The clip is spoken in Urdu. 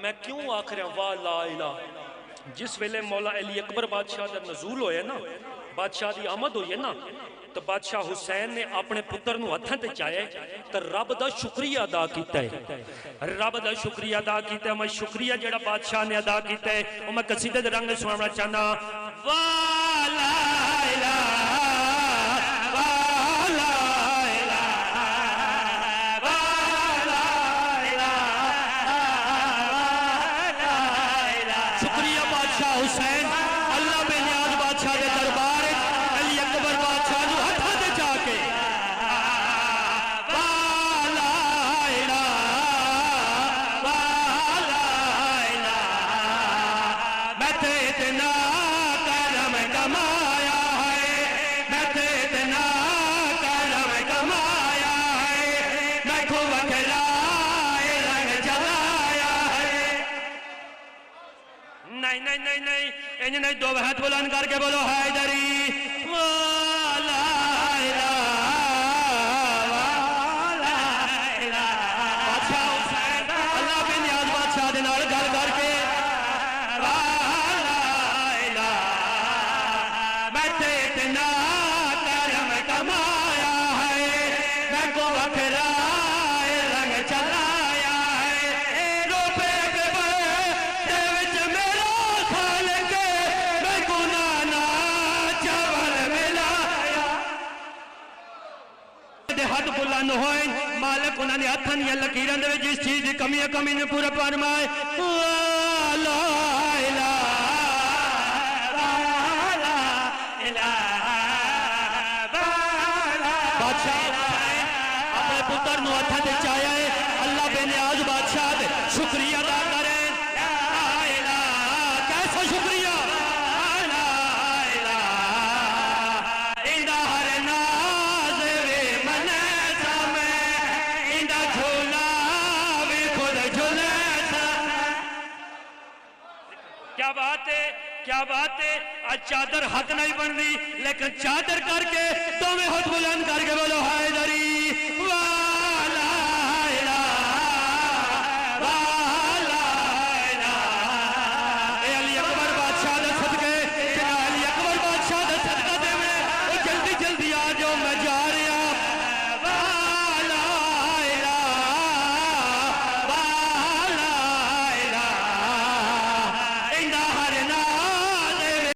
میں کیوں آکھ رہا ہوں واہ لا الہ؟ جس ویلے مولا علی اکبر بادشاہ دا نزول ہوئے نا، بادشاہ دی آمد ہوئی ہے نا، تو بادشاہ حسین نے اپنے پتر نو ہتھاں تے چاہے تو رب دا شکریہ ادا کیتا ہے، رب دا شکریہ ادا کیتا ہے۔ میں شکریہ جڑا بادشاہ نے ادا کیتا ہے وہ میں قصیدے دے رنگ سنانا چاہنا۔ واہ لا الہ حسین اللہ بے نیاز بادشاہ دے دربار علی اکبر بادشاہ نو ہتھاں تے جا کے والا الہ والا الہ میں تے اتنا کرم کمایا ہے، میں تے اتنا کرم کمایا ہے، میں کو وکھرا رنگ جلایا ہے۔ نہیں نہیں نہیں نہیں انہیں نہیں، دو ہاتھ بلند کر کے بولو حیدری والا الہ والا الہ۔ بادشاہ حسین اللہ بے نیاز بادشاہ دے نال گل کر کے والا الہ میں تے اتنا کرم کمایا ہے، میں کو وکھرا رنگ چلایا ہے، روپے کے بڑے وچ میرا خالق میں گنانا چاول ملایا۔ دے ہاتھ بلند ہوئے مالک انہوں نے ہاتھاں دیا لکیراں دے جس چیز دی کمی ہے کمی نے پورا فرمائے والا الہ والا الہ والا۔ بادشاہ حسین اپنے پتر نو ہاتھاں تے چاہیا ہے، اللہ بے نیاز بادشاہ دے شکریہ ادا کریں۔ لا الہ کیسا شکریہ؟ لا الہ اندا ہر ناز وے منے سامے، اندا جھولا وے خود جھولے سامے۔ کیا بات ہے کیا بات ہے، آج چادر حق نہیں بن رہی لیکن چادر کر کے تو میں ہاتھ بلند کر کے بولو حیدری واہ